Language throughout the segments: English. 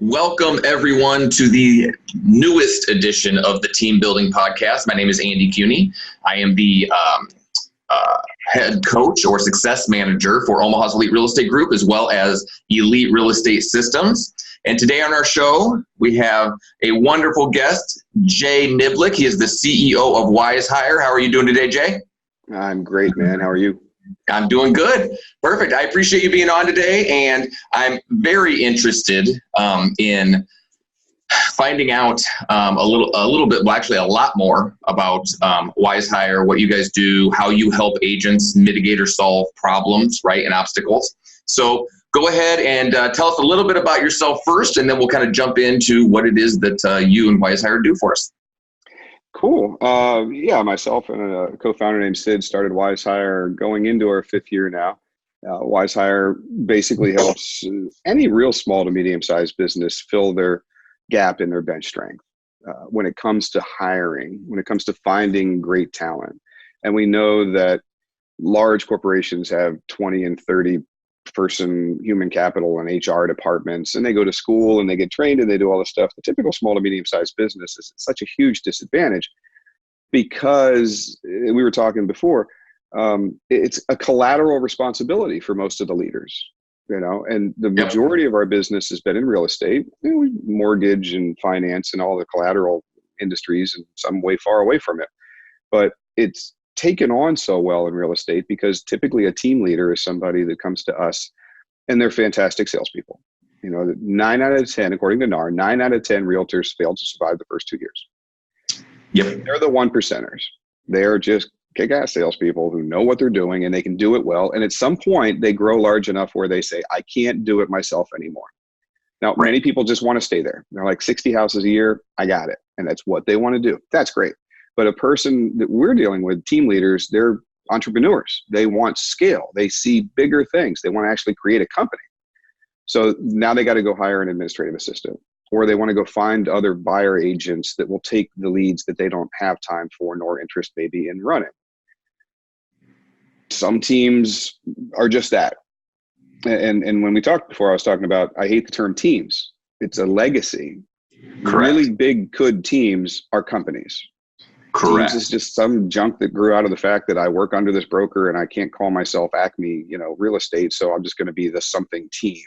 Welcome, everyone, to the newest edition of the Team Building Podcast. My name is Andy Cuney. I am the head coach or success manager for Omaha's Elite Real Estate Group, as well as Elite Real Estate Systems. And today on our show, we have a wonderful guest, Jay Niblick. He is the CEO of WizeHire. How are you doing today, Jay? I'm great, man. How are you? I'm doing good. Perfect. I appreciate you being on today, and I'm very interested in finding out a little bit, well, actually a lot more about WizeHire, what you guys do, how you help agents mitigate or solve problems, right, and obstacles. So go ahead and tell us a little bit about yourself first, and then we'll kind of jump into what it is that you and WizeHire do for us. Cool. Myself and a co-founder named Sid started WizeHire going into our 5th year now. WizeHire basically helps any real small to medium-sized business fill their gap in their bench strength when it comes to hiring, when it comes to finding great talent. And we know that large corporations have 20 and 30 person human capital and HR departments, and they go to school and they get trained and they do all this stuff. The typical small to medium-sized business is such a huge disadvantage because we were talking before, it's a collateral responsibility for most of the leaders, and the majority of our business has been in real estate, mortgage and finance and all the collateral industries, and some way far away from it. But it's taken on so well in real estate because typically a team leader is somebody that comes to us and they're fantastic salespeople. 9 out of 10, according to NAR, 9 out of 10 realtors fail to survive the first 2 years. Yep. They're the 1%ers. They're just kick-ass salespeople who know what they're doing and they can do it well. And at some point they grow large enough where they say, I can't do it myself anymore. Now, many people just want to stay there. They're like 60 houses a year. I got it. And that's what they want to do. That's great. But a person that we're dealing with, team leaders, they're entrepreneurs. They want scale. They see bigger things. They want to actually create a company. So now they got to go hire an administrative assistant, or they want to go find other buyer agents that will take the leads that they don't have time for nor interest maybe in running. Some teams are just that. And when we talked before, I was talking about, I hate the term teams. It's a legacy. Correct. Really big, good teams are companies. Correct. Teams is just some junk that grew out of the fact that I work under this broker and I can't call myself Acme, real estate. So I'm just going to be the something team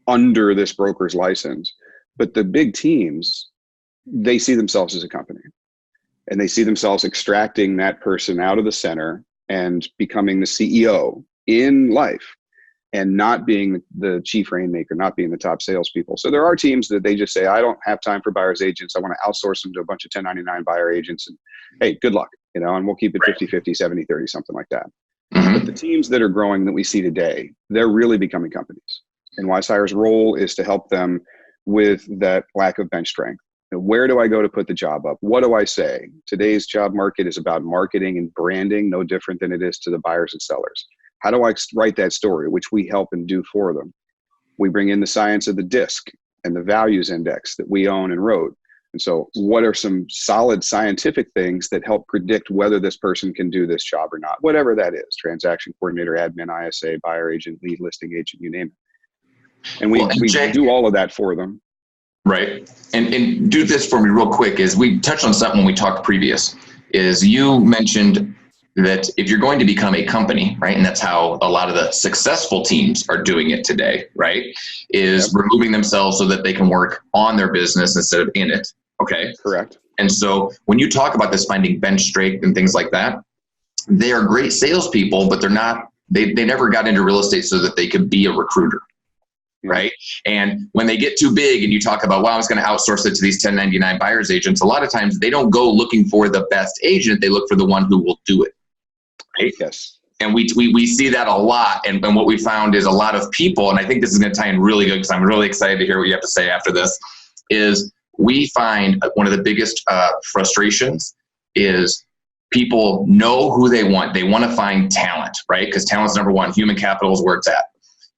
under this broker's license. But the big teams, they see themselves as a company, and they see themselves extracting that person out of the center and becoming the CEO in life and not being the chief rainmaker, not being the top salespeople. So there are teams that they just say, I don't have time for buyer's agents. I want to outsource them to a bunch of 1099 buyer agents. And hey, good luck, and we'll keep it 50-50, 70-30, something like that. Mm-hmm. But the teams that are growing that we see today, they're really becoming companies. And WizeHire's role is to help them with that lack of bench strength. Where do I go to put the job up? What do I say? Today's job market is about marketing and branding, no different than it is to the buyers and sellers. How do I write that story, which we help and do for them? We bring in the science of the DISC and the values index that we own and wrote. And so what are some solid scientific things that help predict whether this person can do this job or not? Whatever that is, transaction coordinator, admin, ISA, buyer agent, lead listing agent, you name it. And we do all of that for them. Right. And do this for me real quick, is we touched on something when we talked previous, is you mentioned that if you're going to become a company, right, and that's how a lot of the successful teams are doing it today, right, is removing themselves so that they can work on their business instead of in it. Okay. Correct. And so when you talk about this finding bench strength and things like that, they are great salespeople, but they never got into real estate so that they could be a recruiter. Right. And when they get too big and you talk about, well, I was going to outsource it to these 1099 buyers agents, a lot of times they don't go looking for the best agent. They look for the one who will do it. Right? Yes. And we see that a lot. And what we found is a lot of people, and I think this is going to tie in really good because I'm really excited to hear what you have to say after this, is we find one of the biggest frustrations is people know who they want. They want to find talent, right? Because talent's number one. Human capital is where it's at.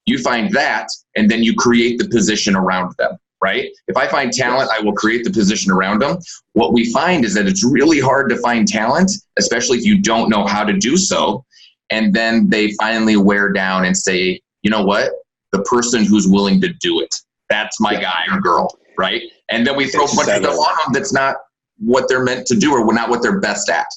You find that, and then you create the position around them, right? If I find talent, I will create the position around them. What we find is that it's really hard to find talent, especially if you don't know how to do so. And then they finally wear down and say, you know what? The person who's willing to do it. that's my guy or girl, right? And then we throw a bunch of stuff on them that's not what they're meant to do or not what they're best at.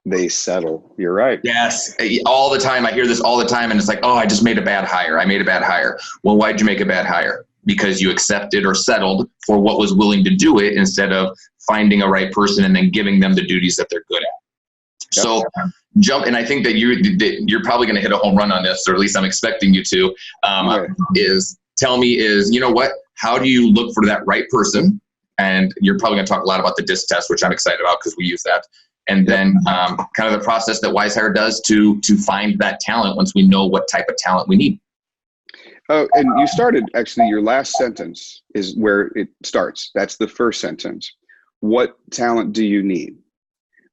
They settle. You're right. Yes. All the time. I hear this all the time. And it's like, oh, I just made a bad hire. I made a bad hire. Well, why'd you make a bad hire? Because you accepted or settled for what was willing to do it instead of finding a right person and then giving them the duties that they're good at. Yep. So and I think that you're probably going to hit a home run on this, or at least I'm expecting you to, tell me you know what, how do you look for that right person? And you're probably going to talk a lot about the DISC test, which I'm excited about because we use that. And then kind of the process that WizeHire does to find that talent once we know what type of talent we need. Oh, and you started, actually, your last sentence is where it starts. That's the first sentence. What talent do you need?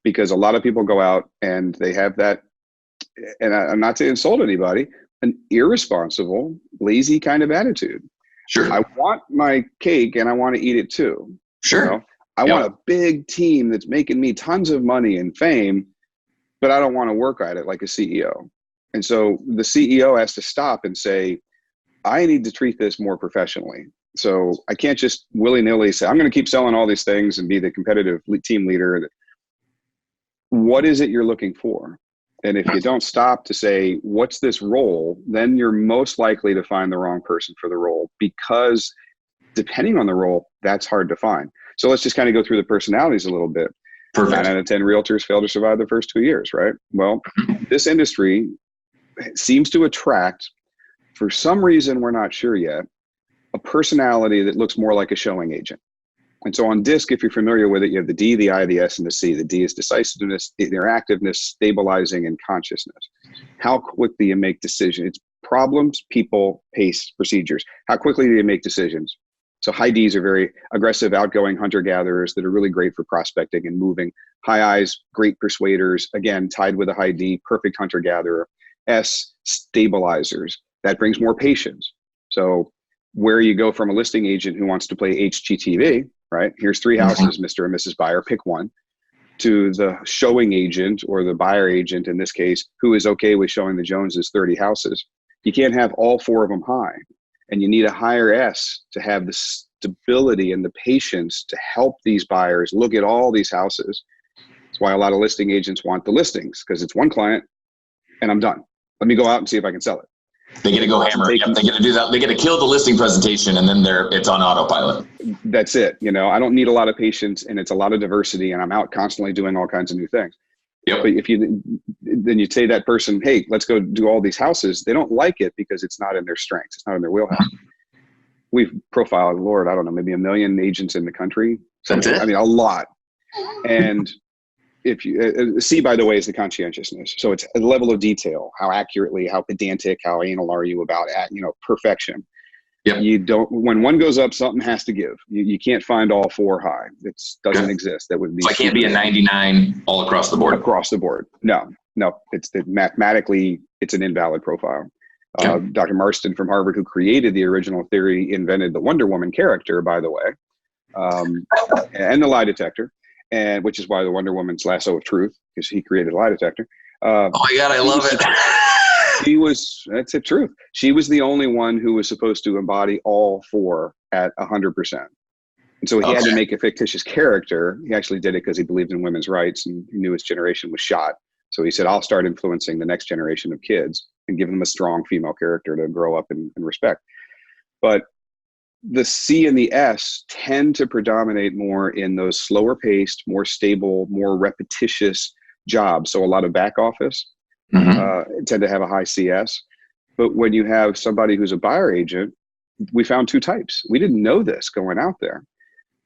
Because a lot of people go out and they have that, and I'm not to insult anybody, an irresponsible, lazy kind of attitude. Sure. I want my cake and I want to eat it too. Sure. You know? I want a big team that's making me tons of money and fame, but I don't want to work at it like a CEO. And so the CEO has to stop and say, I need to treat this more professionally. So I can't just willy-nilly say, I'm going to keep selling all these things and be the competitive team leader. What is it you're looking for? And if you don't stop to say, what's this role, then you're most likely to find the wrong person for the role, because depending on the role, that's hard to find. So let's just kind of go through the personalities a little bit. Perfect. 9 out of 10 realtors fail to survive the first 2 years, right? Well, this industry seems to attract, for some reason we're not sure yet, a personality that looks more like a showing agent. And so on DISC, if you're familiar with it, you have the D, the I, the S, and the C. The D is decisiveness, interactiveness, stabilizing, and consciousness. How quickly you make decisions. It's problems, people, pace, procedures. How quickly do you make decisions? So high Ds are very aggressive, outgoing hunter-gatherers that are really great for prospecting and moving. High Is, great persuaders, again, tied with a high D, perfect hunter-gatherer. S, stabilizers. That brings more patience. So where you go from a listing agent who wants to play HGTV, right? Here's 3 houses, Mr. and Mrs. Buyer, pick one, to the showing agent or the buyer agent in this case, who is okay with showing the Joneses 30 houses. You can't have all 4 of them high. And you need a higher S to have the stability and the patience to help these buyers look at all these houses. That's why a lot of listing agents want the listings, because it's one client and I'm done. Let me go out and see if I can sell it. They get to go hammer. Yep, they get to do that. They get to kill the listing presentation, and then it's on autopilot. That's it. You know, I don't need a lot of patience, and it's a lot of diversity, and I'm out constantly doing all kinds of new things. Yep. But if you say that person, hey, let's go do all these houses, they don't like it because it's not in their strengths. It's not in their wheelhouse. We've profiled, Lord, I don't know, maybe 1 million agents in the country. That's it. I mean, a lot. And if you C, by the way, is the conscientiousness. So it's a level of detail, how accurately, how pedantic, how anal are you about, perfection. Yep. You don't, when one goes up, something has to give. You can't find all 4 high. It doesn't exist. That would be. So I can't be a 99 all across the board. Across the board. No. Mathematically, it's an invalid profile. Okay. Dr. Marston from Harvard, who created the original theory, invented the Wonder Woman character, by the way, and the lie detector, and which is why the Wonder Woman's lasso of truth, because he created a lie detector. Oh my God, I love it. That's the truth. She was the only one who was supposed to embody all 4 at 100%. And so he had to make a fictitious character. He actually did it because he believed in women's rights and he knew his generation was shot. So he said, I'll start influencing the next generation of kids and give them a strong female character to grow up and respect. But the C and the S tend to predominate more in those slower paced, more stable, more repetitious jobs. So a lot of back office tend to have a high CS. But when you have somebody who's a buyer agent, we found 2 types. We didn't know this going out there.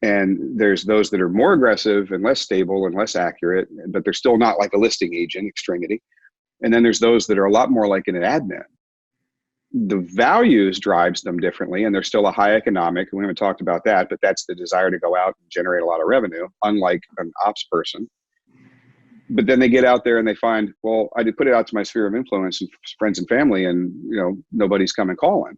And there's those that are more aggressive and less stable and less accurate, but they're still not like a listing agent, extremity. And then there's those that are a lot more like an admin. The values drives them differently, and they're still a high economic. We haven't talked about that, but that's the desire to go out and generate a lot of revenue, unlike an ops person. But then they get out there and they find, well, I did put it out to my sphere of influence and friends and family, and nobody's come and calling.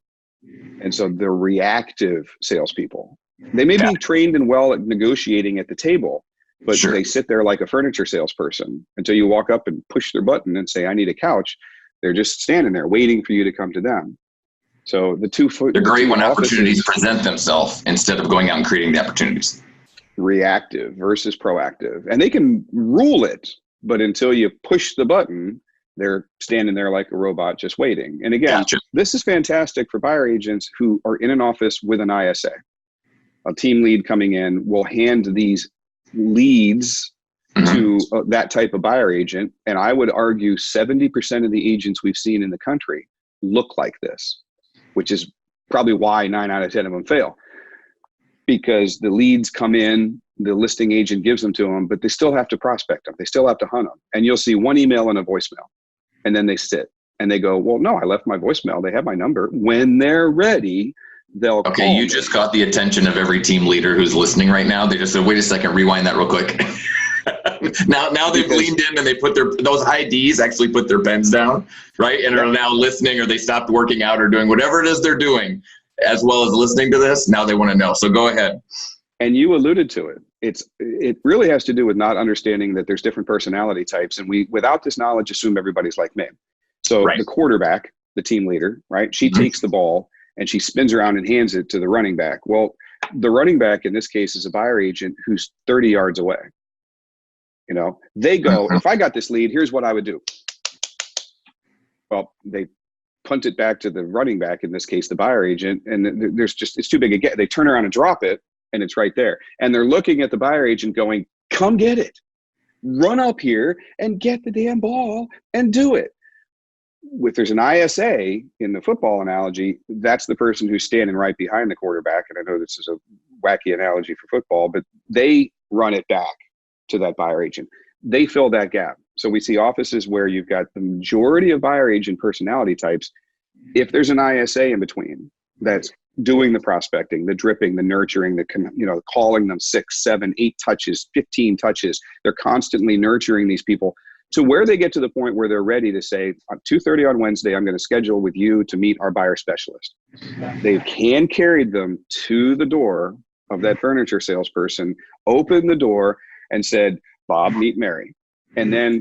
And so they're reactive salespeople. They may be trained and well at negotiating at the table, but they sit there like a furniture salesperson until you walk up and push their button and say, I need a couch. They're just standing there waiting for you to come to them. So they're great when opportunities present themselves instead of going out and creating the opportunities. Reactive versus proactive. And they can rule it, but until you push the button, they're standing there like a robot just waiting. And again, This is fantastic for buyer agents who are in an office with an ISA. A team lead coming in will hand these leads to that type of buyer agent. And I would argue 70% of the agents we've seen in the country look like this, which is probably why 9 out of 10 of them fail. Because the leads come in, the listing agent gives them to them, but they still have to prospect them. They still have to hunt them. And you'll see one email and a voicemail. And then they sit and they go, well, no, I left my voicemail. They have my number. When they're ready, they'll call you just caught the attention of every team leader who's listening right now. They just said, wait a second, rewind that real quick. now they've leaned in and they put those IDs actually put their pens down, right? And are now listening, or they stopped working out or doing whatever it is they're doing, as well as listening to this. Now they want to know. So go ahead. And you alluded to it. It really has to do with not understanding that there's different personality types. And we, without this knowledge, assume everybody's like me. So the quarterback, the team leader, right? She takes the ball and she spins around and hands it to the running back. Well, the running back in this case is a buyer agent who's 30 yards away. You know, they go, if I got this lead, here's what I would do. Well, they punt it back to the running back, in this case, the buyer agent. And it's too big a get. They turn around and drop it. And it's right there. And they're looking at the buyer agent going, come get it. Run up here and get the damn ball and do it. If there's an ISA in the football analogy, that's the person who's standing right behind the quarterback. And I know this is a wacky analogy for football, but they run it back to that buyer agent. They fill that gap. So we see offices where you've got the majority of buyer agent personality types. If there's an ISA in between that's doing the prospecting, the dripping, the nurturing, calling them 6, 7, 8 touches, 15 touches. They're constantly nurturing these people to where they get to the point where they're ready to say, at 2:30 on Wednesday, I'm going to schedule with you to meet our buyer specialist. They've hand carried them to the door of that furniture salesperson, opened the door and said, Bob, meet Mary. And then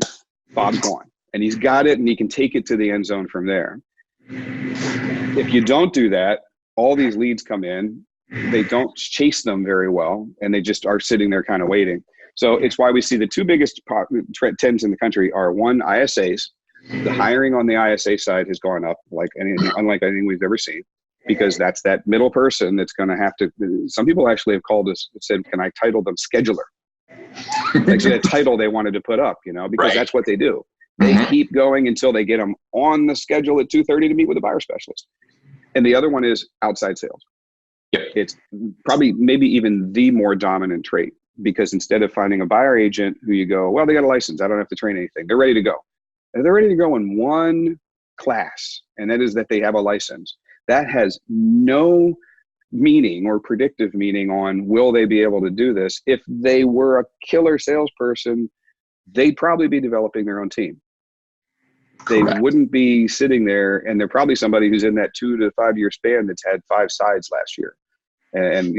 Bob's gone. And he's got it and he can take it to the end zone from there. If you don't do that, all these leads come in, they don't chase them very well, and they just are sitting there kind of waiting. So it's why we see the two biggest trends in the country are, one, ISAs. The hiring on the ISA side has gone up unlike anything we've ever seen, because that's that middle person that's going to have to, some people actually have called us and said, can I title them scheduler? Actually, a title they wanted to put up, because that's what they do. They keep going until they get them on the schedule at 2:30 to meet with a buyer specialist. And the other one is outside sales. Yep. It's probably maybe even the more dominant trait, because instead of finding a buyer agent who you go, well, they got a license, I don't have to train anything, they're ready to go. And they're ready to go in one class, and that is that they have a license. That has no meaning or predictive meaning on will they be able to do this. If they were a killer salesperson, they'd probably be developing their own team. They wouldn't be sitting there, and they're probably somebody who's in that 2 to 5 year span that's had 5 sides last year. And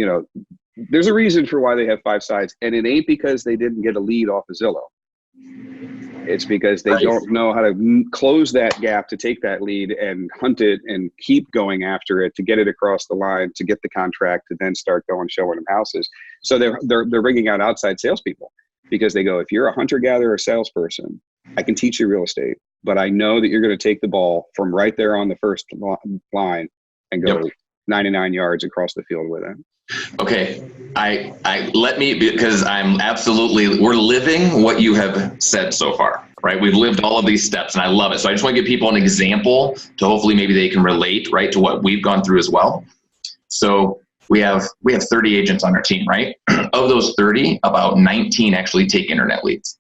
there's a reason for why they have 5 sides, and it ain't because they didn't get a lead off of Zillow. It's because they don't know how to close that gap to take that lead and hunt it and keep going after it to get it across the line, to get the contract, to then start going showing them houses. So they're bringing out outside salespeople, because they go, if you're a hunter-gatherer salesperson, I can teach you real estate, but I know that you're going to take the ball from right there on the first line and go 99 yards across the field with it. Okay. Because we're living what you have said so far, right? We've lived all of these steps and I love it. So I just want to give people an example to hopefully maybe they can relate, right, to what we've gone through as well. So we have 30 agents on our team, right? Of those 30, about 19 actually take internet leads.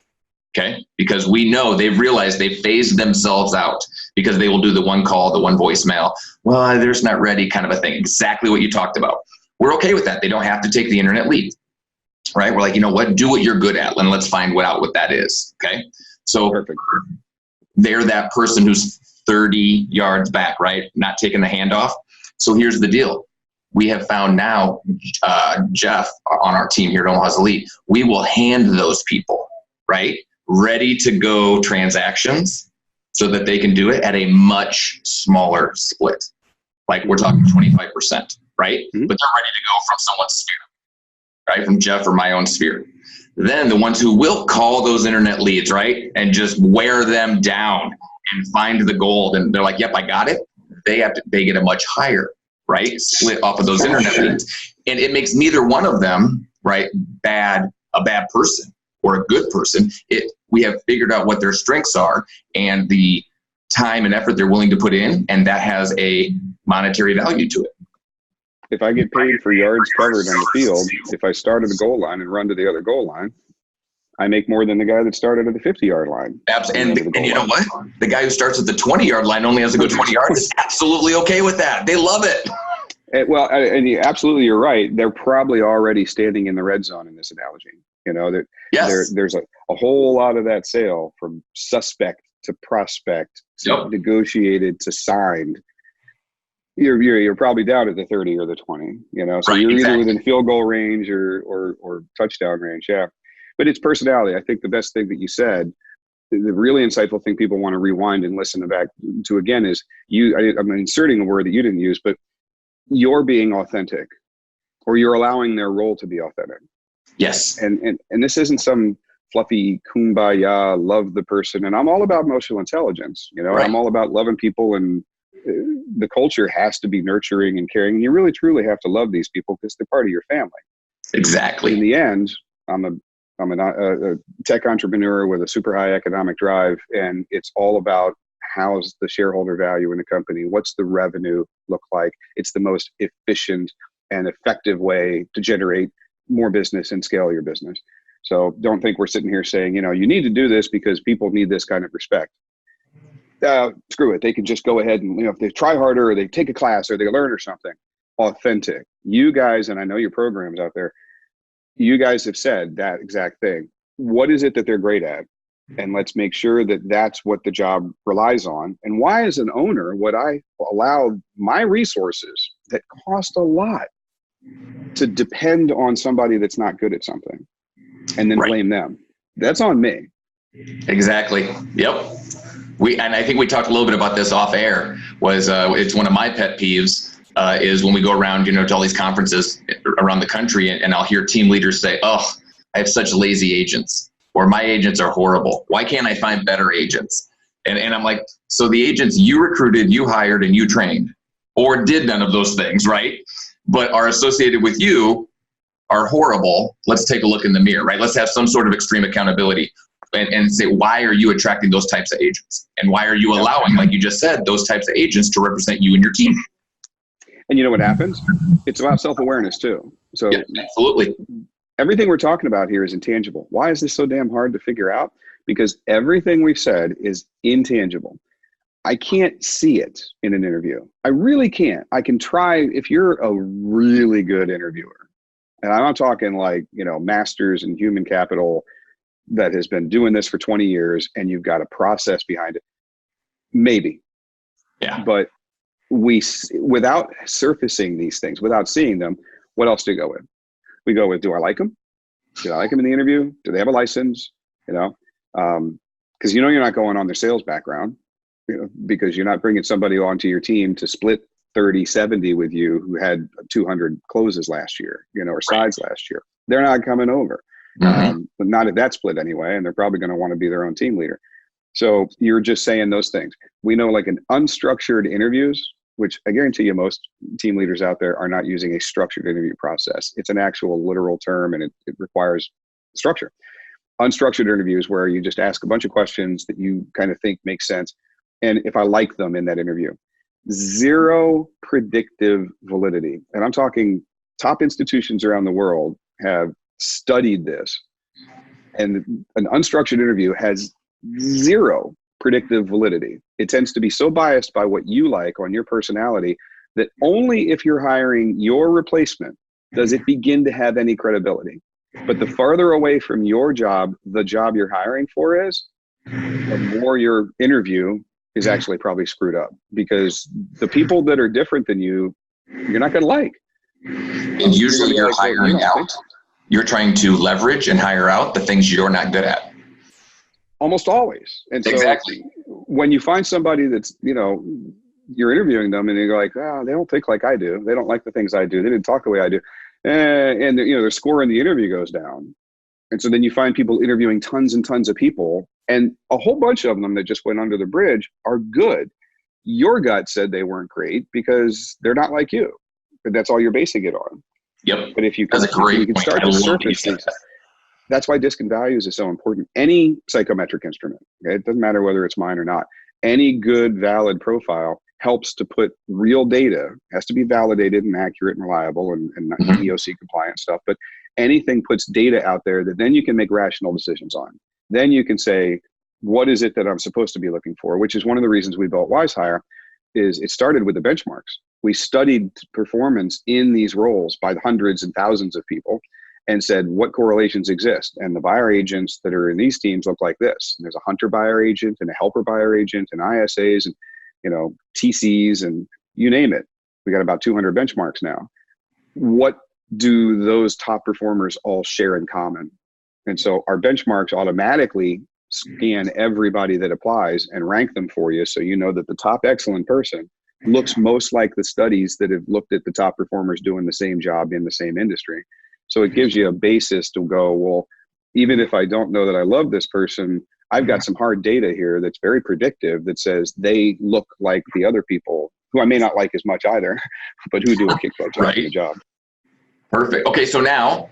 Okay. Because we know they've realized they've phased themselves out, because they will do the one call, the one voicemail. Well, they're just not ready, kind of a thing. Exactly what you talked about. We're okay with that. They don't have to take the internet lead, right? We're like, you know what, do what you're good at, and let's find out what that is. Okay. So they're that person who's 30 yards back, right? Not taking the handoff. So here's the deal. We have found now, Jeff on our team here at Omaha's Elite, we will hand those people, right, ready to go transactions so that they can do it at a much smaller split, Like we're talking 25%, right? Mm-hmm. But they're ready to go from someone's sphere, right? From Jeff or my own sphere. Then the ones who will call those internet leads, right? And just wear them down and find the gold. And they're like, yep, I got it. They get a much higher, right? Split off of those internet leads. And it makes neither one of them, right, a bad person or a good person. We have figured out what their strengths are and the time and effort they're willing to put in, and that has a monetary value to it. If I get paid for yards covered on the field, if I start at the goal line and run to the other goal line, I make more than the guy that started at the 50-yard line. Absolutely. And you know what? The guy who starts at the 20-yard line only has to go 20 yards is absolutely okay with that. They love it. Absolutely, you're right. They're probably already standing in the red zone in this analogy. You know, there's a whole lot of that sale from suspect to prospect to negotiated to signed. You're probably down at the 30 or the 20, you know, so you're either within field goal range or touchdown range. Yeah. But it's personality. I think the best thing that you said, the really insightful thing people want to rewind and listen back to again is I'm inserting a word that you didn't use, but you're being authentic, or you're allowing their role to be authentic. Yes. And this isn't some fluffy kumbaya, love the person. And I'm all about emotional intelligence. You know, I'm all about loving people, and the culture has to be nurturing and caring. And you really, truly have to love these people because they're part of your family. Exactly. In the end, I'm a tech entrepreneur with a super high economic drive, and it's all about how's the shareholder value in the company? What's the revenue look like? It's the most efficient and effective way to generate more business and scale your business. So don't think we're sitting here saying, you know, you need to do this because people need this kind of respect. Screw it. They can just go ahead and, you know, if they try harder or they take a class or they learn or something. Authentic. You guys, and I know your programs out there, you guys have said that exact thing. What is it that they're great at? And let's make sure that that's what the job relies on. And why, as an owner, would I allow my resources that cost a lot to depend on somebody that's not good at something and then blame them? That's on me. Exactly. Yep. And I think we talked a little bit about this off air. It's one of my pet peeves. Is when we go around, you know, to all these conferences around the country, and I'll hear team leaders say, "Oh, I have such lazy agents," or "My agents are horrible. Why can't I find better agents?" And I'm like, so the agents you recruited, you hired, and you trained, or did none of those things, right? But are associated with you are horrible. Let's take a look in the mirror, right? Let's have some sort of extreme accountability and say, why are you attracting those types of agents? And why are you allowing, like you just said, those types of agents to represent you and your team? And you know what happens? It's about self-awareness too. So absolutely. Everything we're talking about here is intangible. Why is this so damn hard to figure out? Because everything we've said is intangible. I can't see it in an interview. I really can't. I can try if you're a really good interviewer. And I'm not talking like, you know, masters in human capital that has been doing this for 20 years and you've got a process behind it. Maybe. Yeah. But without surfacing these things, without seeing them, what else do you go with? We go with, do I like them? Did I like them in the interview? Do they have a license? You know, because you know you're not going on their sales background, you know, because you're not bringing somebody onto your team to split 30-70 with you who had 200 closes last year, you know, or sides last year. They're not coming over, but not at that split anyway, and they're probably going to want to be their own team leader. So you're just saying those things. We know, like, in unstructured interviews, which I guarantee you most team leaders out there are not using a structured interview process. It's an actual literal term, and it requires structure. Unstructured interviews where you just ask a bunch of questions that you kind of think make sense. And if I like them in that interview, zero predictive validity. And I'm talking top institutions around the world have studied this. And an unstructured interview has zero predictive validity. It tends to be so biased by what you like on your personality that only if you're hiring your replacement does it begin to have any credibility. But the farther away from your job, the job you're hiring for is, the more your interview is actually probably screwed up, because the people that are different than you, you're not going to like. And usually you're hiring out. You're trying to leverage and hire out the things you're not good at. Almost always. And so exactly. when you find somebody that's, you know, you're interviewing them and you're like, oh, they don't think like I do. They don't like the things I do. They didn't talk the way I do. And their score in the interview goes down. And so then you find people interviewing tons and tons of people, and a whole bunch of them that just went under the bridge are good. Your gut said they weren't great because they're not like you, but that's all you're basing it on. Yep. But if you can, start to surface things, that's why disc and values is so important. Any psychometric instrument, okay? It doesn't matter whether it's mine or not. Any good, valid profile helps to put real data, has to be validated and accurate and reliable and not EOC compliant stuff, but anything puts data out there that then you can make rational decisions on. Then you can say, what is it that I'm supposed to be looking for? Which is one of the reasons we built WizeHire. Is it started with the benchmarks. We studied performance in these roles by the hundreds and thousands of people and said, what correlations exist? And the buyer agents that are in these teams look like this. And there's a hunter buyer agent and a helper buyer agent and ISAs and TCs and you name it. We got about 200 benchmarks now. What do those top performers all share in common? And so our benchmarks automatically scan everybody that applies and rank them for you, so you know that the top excellent person looks most like the studies that have looked at the top performers doing the same job in the same industry. So it gives you a basis to go, well, even if I don't know that I love this person, I've got some hard data here that's very predictive that says they look like the other people who I may not like as much either, but who do a kick-butt job in the job. Perfect. Okay, so now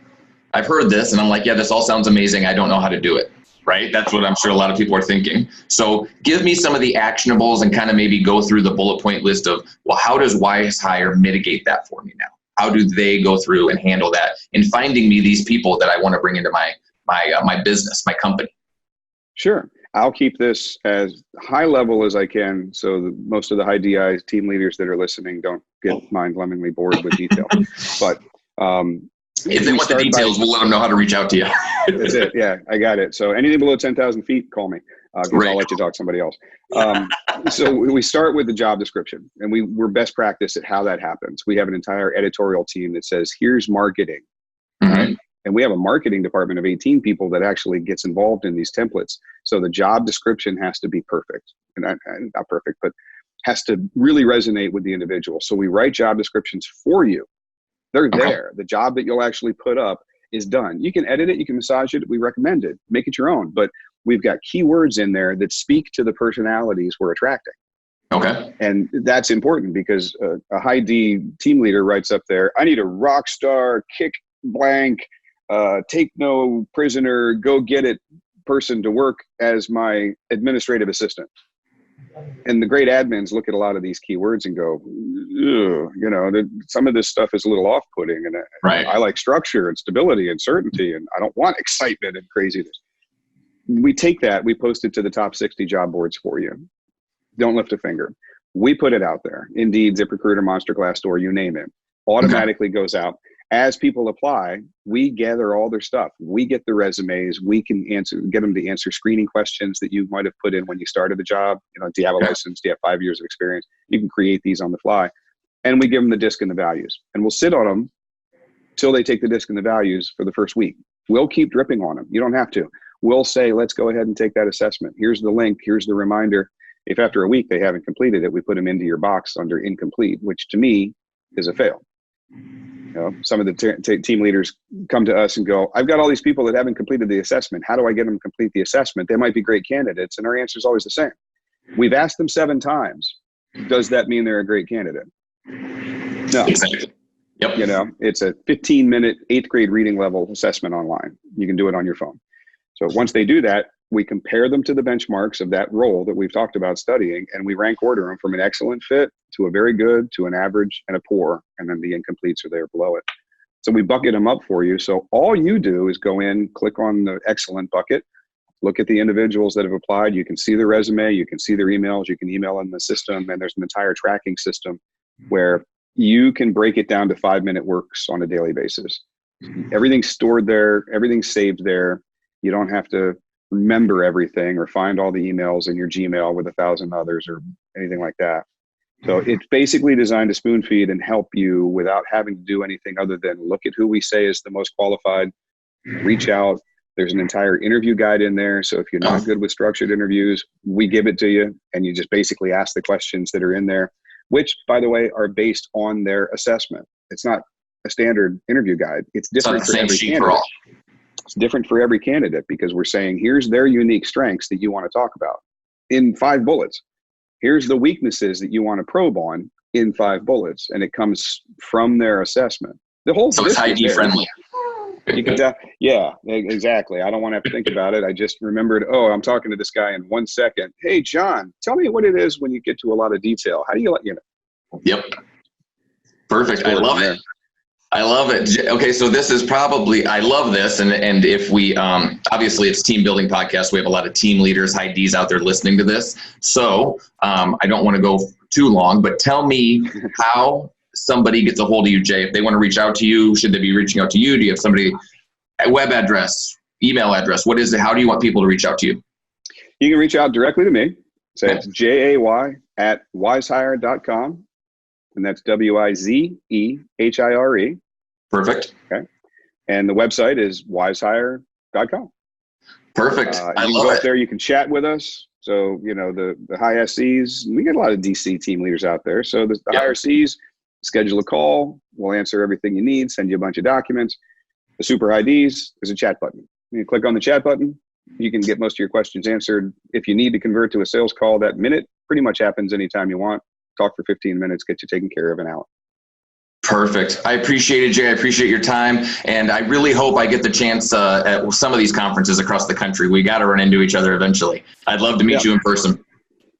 I've heard this and I'm like, yeah, this all sounds amazing. I don't know how to do it, right? That's what I'm sure a lot of people are thinking. So give me some of the actionables and kind of maybe go through the bullet point list of, well, how does WizeHire mitigate that for me now? How do they go through and handle that in finding me these people that I want to bring into my business, my company? Sure. I'll keep this as high level as I can, so most of the high DI team leaders that are listening don't get mind-numbingly bored with detail. But if they want the details, we'll let them know how to reach out to you. That's it. Yeah, I got it. So anything below 10,000 feet, call me. I'll let you talk to somebody else. So we start with the job description, and we're best practice at how that happens. We have an entire editorial team that says, here's marketing. Right? And we have a marketing department of 18 people that actually gets involved in these templates. So the job description has to be perfect, and not perfect, but has to really resonate with the individual. So we write job descriptions for you. They're there. The job that you'll actually put up is done. You can edit it, you can massage it. We recommend it. Make it your own. But we've got keywords in there that speak to the personalities we're attracting. Okay. And that's important because a high D team leader writes up there, I need a rock star, kick blank, take no prisoner, go get it person to work as my administrative assistant. And the great admins look at a lot of these keywords and go, some of this stuff is a little off-putting, and I like structure and stability and certainty, and I don't want excitement and craziness. We take that, we post it to the top 60 job boards for you. Don't lift a finger. We put it out there. Indeed, ZipRecruiter, Monster, Glassdoor, you name it. Automatically goes out. As people apply, we gather all their stuff. We get the resumes. We can get them to answer screening questions that you might have put in when you started the job. Do you have a license? Do you have 5 years of experience? You can create these on the fly. And we give them the disc and the values. And we'll sit on them till they take the disc and the values for the first week. We'll keep dripping on them. You don't have to. We'll say, let's go ahead and take that assessment. Here's the link. Here's the reminder. If after a week they haven't completed it, we put them into your box under incomplete, which to me is a fail. Some of the team leaders come to us and go, I've got all these people that haven't completed the assessment. How do I get them to complete the assessment? They might be great candidates. And our answer is always the same. We've asked them 7 times. Does that mean they're a great candidate? No. Exactly. Yep. It's a 15-minute 8th grade reading level assessment online. You can do it on your phone. So once they do that, we compare them to the benchmarks of that role that we've talked about studying, and we rank order them from an excellent fit to a very good to an average and a poor, and then the incompletes are there below it. So we bucket them up for you. So all you do is go in, click on the excellent bucket, look at the individuals that have applied. You can see their resume, you can see their emails, you can email in the system, and there's an entire tracking system where you can break it down to 5-minute works on a daily basis. Everything's stored there, everything's saved there. You don't have to remember everything or find all the emails in your Gmail with 1,000 others or anything like that. So it's basically designed to spoon feed and help you without having to do anything other than look at who we say is the most qualified, reach out. There's an entire interview guide in there. So if you're not good with structured interviews, we give it to you and you just basically ask the questions that are in there. which, by the way, are based on their assessment. It's not a standard interview guide. It's different for every candidate. It's different for every candidate because we're saying, here's their unique strengths that you want to talk about in 5 bullets. Here's the weaknesses that you want to probe on in 5 bullets. And it comes from their assessment. The whole so it's ID friendly. You can yeah, exactly. I don't want to have to think about it. I just remembered, oh, I'm talking to this guy in 1 second. Hey, John, tell me what it is when you get to a lot of detail. How do you let you know? Yep. Perfect. I love it. I love it. Okay, so this is probably, I love this, and if we, obviously it's team building podcast, we have a lot of team leaders, high Ds out there listening to this, so I don't want to go too long, but tell me how somebody gets a hold of you, Jay. If they want to reach out to you, should they be reaching out to you? Do you have somebody, a web address, email address? What is it? How do you want people to reach out to you? You can reach out directly to me. So it's jay@wizehire.com. And that's WIZEHIRE. Perfect. Okay. And the website is WizeHire.com. Perfect. I love go it. Up there, you can chat with us. So, you know, the high SCs, we get a lot of DC team leaders out there. So the higher Cs, schedule a call. We'll answer everything you need, send you a bunch of documents. The super IDs, there's a chat button. You click on the chat button. You can get most of your questions answered. If you need to convert to a sales call, that minute pretty much happens anytime you want. Talk for 15 minutes, get you taken care of and out. Perfect. I appreciate it, Jay. I appreciate your time. And I really hope I get the chance at some of these conferences across the country. We got to run into each other eventually. I'd love to meet you in person.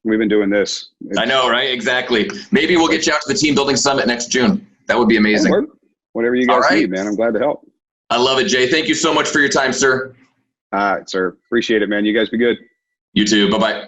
We've been doing this. I know, right? Exactly. Maybe we'll get you out to the Team Building Summit next June. That would be amazing. Whatever you guys need, man. I'm glad to help. I love it, Jay. Thank you so much for your time, sir. All right, sir. Appreciate it, man. You guys be good. You too. Bye-bye.